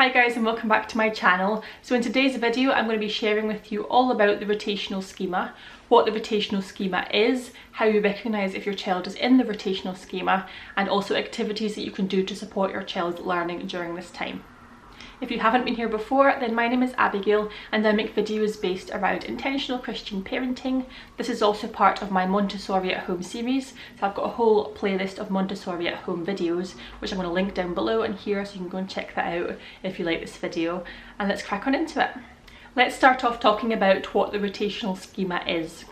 Hi guys, and welcome back to my channel. So in today's video I'm going to be sharing with you all about the rotational schema, what the rotational schema is, how you recognise if your child is in the rotational schema, and also activities that you can do to support your child's learning during this time. If you haven't been here before, then my name is Abigail and I make videos based around intentional Christian parenting. This is also part of my Montessori at Home series, so I've got a whole playlist of Montessori at Home videos which I'm going to link down below and here, so you can go and check that out if you like this video. And let's crack on into it. Let's start off talking about what the rotational schema is.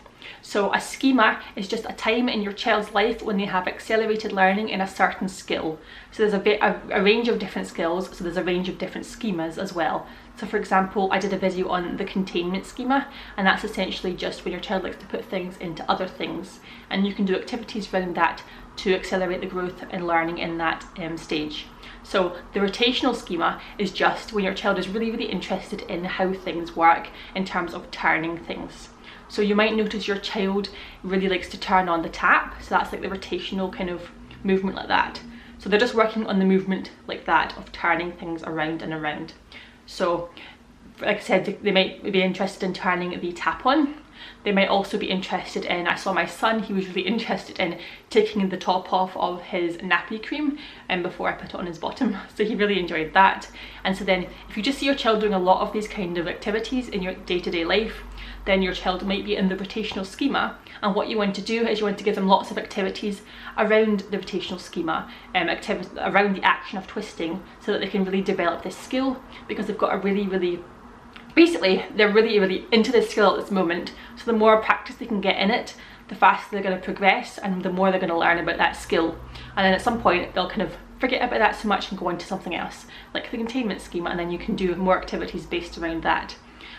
So a schema is just a time in your child's life when they have accelerated learning in a certain skill. So there's a range of different skills, so there's a range of different schemas as well. So for example, I did a video on the containment schema, and that's essentially just when your child likes to put things into other things, and you can do activities around that to accelerate the growth and learning in that stage. So the rotational schema is just when your child is really interested in how things work in terms of turning things. So you might notice your child really likes to turn on the tap, so that's like the rotational kind of movement like that. So they're just working on the movement like that of turning things around and around. So like I said, they might be interested in turning the tap on. They might also be interested in, I saw my son, he was really interested in taking the top off of his nappy cream and before I put it on his bottom, so he really enjoyed that. And so then if you just see your child doing a lot of these kind of activities in your day-to-day life, then your child might be in the rotational schema, and what you want to do is you want to give them lots of activities around the rotational schema, around the action of twisting, so that they can really develop this skill, because they've got a basically they're really into this skill at this moment. So the more practice they can get in it, the faster they're going to progress and the more they're going to learn about that skill. And then at some point they'll kind of forget about that so much and go into something else, like the containment schema, and then you can do more activities based around that.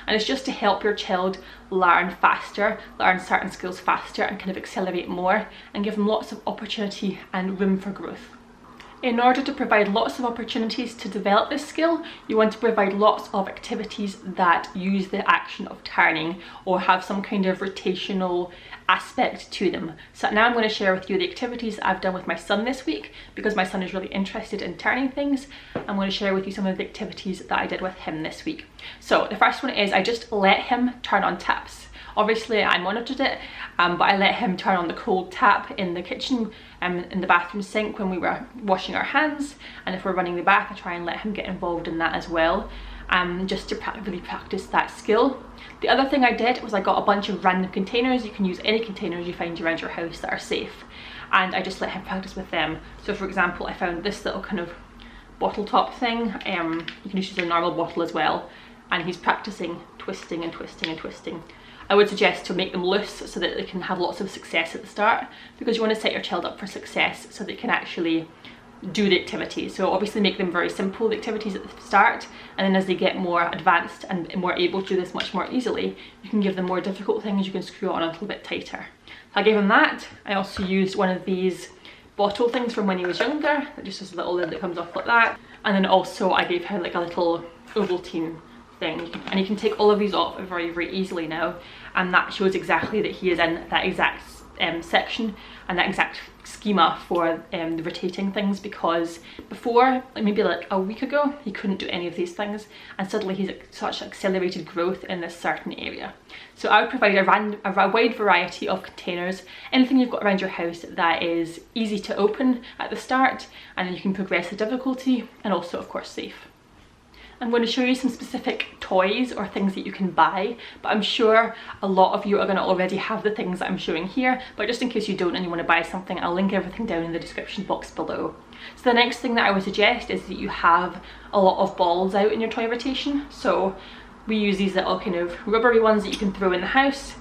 And it's just to help your child learn faster, learn certain skills faster, and kind of accelerate more and give them lots of opportunity and room for growth. In order to provide lots of opportunities to develop this skill, you want to provide lots of activities that use the action of turning or have some kind of rotational aspect to them. So now I'm going to share with you the activities I've done with my son this week, because my son is really interested in turning things. I'm going to share with you some of the activities that I did with him this week. So the first one is I just let him turn on taps. Obviously I monitored it, but I let him turn on the cold tap in the kitchen, in the bathroom sink when we were washing our hands, and if we're running the bath I try and let him get involved in that as well, just to really practice that skill. The other thing I did was I got a bunch of random containers. You can use any containers you find around your house that are safe, and I just let him practice with them. So for example, I found this little kind of bottle top thing. You can use a normal bottle as well, and he's practicing twisting and twisting and twisting. I would suggest to make them loose so that they can have lots of success at the start, because you want to set your child up for success so they can actually do the activities. So obviously make them very simple, the activities at the start, and then as they get more advanced and more able to do this much more easily, you can give them more difficult things. You can screw on a little bit tighter. So I gave him that. I also used one of these bottle things from when he was younger, that just has a little lid that comes off like that, and then also I gave him like a little Ovaltine thing, and you can take all of these off very easily now, and that shows exactly that he is in that exact section and that exact schema for the rotating things, because before, maybe like a week ago, he couldn't do any of these things, and suddenly he's such accelerated growth in this certain area. So I would provide a wide variety of containers, anything you've got around your house that is easy to open at the start, and then you can progress the difficulty, and also of course safe. I'm going to show you some specific toys or things that you can buy, but I'm sure a lot of you are going to already have the things that I'm showing here, but just in case you don't and you want to buy something, I'll link everything down in the description box below. So the next thing that I would suggest is that you have a lot of balls out in your toy rotation. So we use these little kind of rubbery ones that you can throw in the house,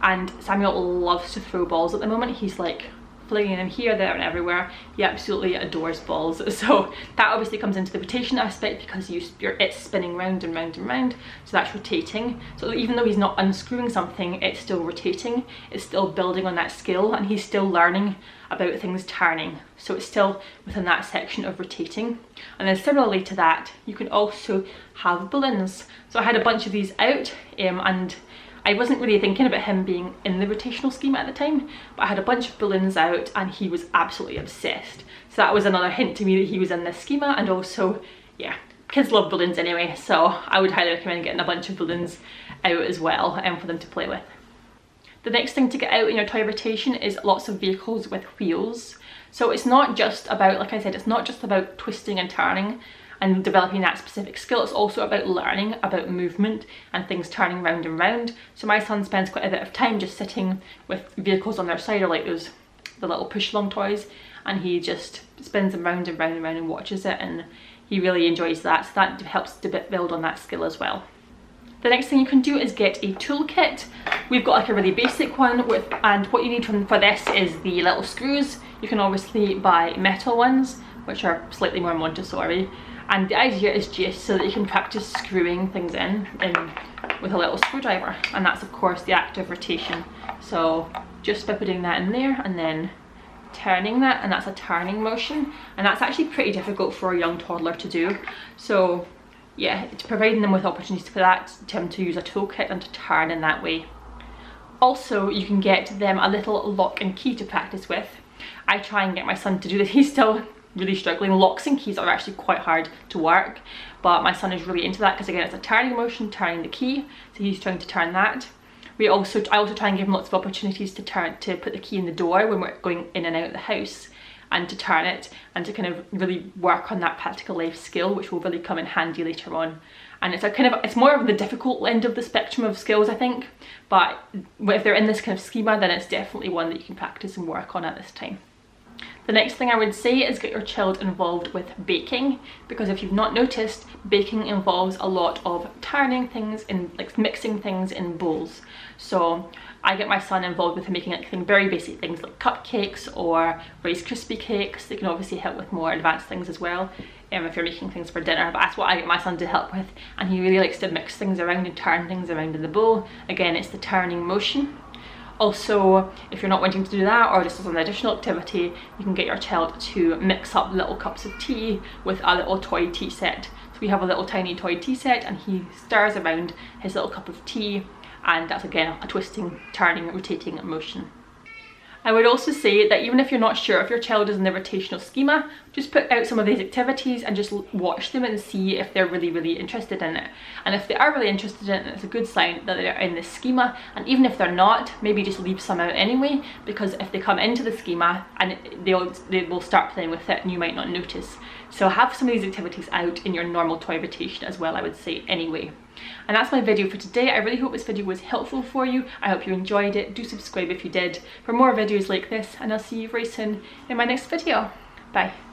and Samuel loves to throw balls at the moment. He's like flinging them here, there and everywhere. He absolutely adores balls. So that obviously comes into the rotation aspect, because it's spinning round and round and round, so that's rotating. So even though he's not unscrewing something, it's still rotating, it's still building on that skill, and he's still learning about things turning, so it's still within that section of rotating. And then similarly to that, you can also have balloons. So I had a bunch of these out, and I wasn't really thinking about him being in the rotational schema at the time, but I had a bunch of balloons out and he was absolutely obsessed. So that was another hint to me that he was in this schema, and also, yeah, kids love balloons anyway, so I would highly recommend getting a bunch of balloons out as well for them to play with. The next thing to get out in your toy rotation is lots of vehicles with wheels. So it's not just about, like I said, it's not just about twisting and turning and developing that specific skill, it's also about learning about movement and things turning round and round. So my son spends quite a bit of time just sitting with vehicles on their side, or like the little push along toys, and he just spins them round and round and round and watches it, and he really enjoys that, so that helps to build on that skill as well. The next thing you can do is get a toolkit. We've got like a really basic one and what you need for this is the little screws. You can obviously buy metal ones, which are slightly more Montessori, and the idea is just so that you can practice screwing things in with a little screwdriver, and that's of course the act of rotation. So just by putting that in there and then turning that, and that's a turning motion, and that's actually pretty difficult for a young toddler to do. So yeah, it's providing them with opportunities for that, to use a toolkit and to turn in that way. Also, you can get them a little lock and key to practice with. I try and get my son to do this. He's still really struggling. Locks and keys are actually quite hard to work, but my son is really into that because again, it's a turning motion, turning the key, so he's trying to turn that. I also try and give him lots of opportunities to put the key in the door when we're going in and out of the house, and to turn it, and to kind of really work on that practical life skill, which will really come in handy later on. And it's more of the difficult end of the spectrum of skills, I think, but if they're in this kind of schema, then it's definitely one that you can practice and work on at this time. The next thing I would say is get your child involved with baking, because if you've not noticed, baking involves a lot of turning things in, like mixing things in bowls. So I get my son involved with making like very basic things like cupcakes or Rice Krispie cakes. They can obviously help with more advanced things as well if you're making things for dinner, but that's what I get my son to help with, and he really likes to mix things around and turn things around in the bowl. Again, it's the turning motion. Also, if you're not wanting to do that, or just as an additional activity, you can get your child to mix up little cups of tea with a little toy tea set. So we have a little tiny toy tea set, and he stirs around his little cup of tea, and that's again a twisting, turning, rotating motion. I would also say that even if you're not sure if your child is in the rotational schema, just put out some of these activities and just watch them and see if they're really interested in it. And if they are really interested in it, it's a good sign that they're in this schema. And even if they're not, maybe just leave some out anyway, because if they come into the schema, and they will start playing with it and you might not notice. So have some of these activities out in your normal toy rotation as well, I would say anyway. And that's my video for today. I really hope this video was helpful for you. I hope you enjoyed it. Do subscribe if you did for more videos like this, and I'll see you very soon in my next video. Bye.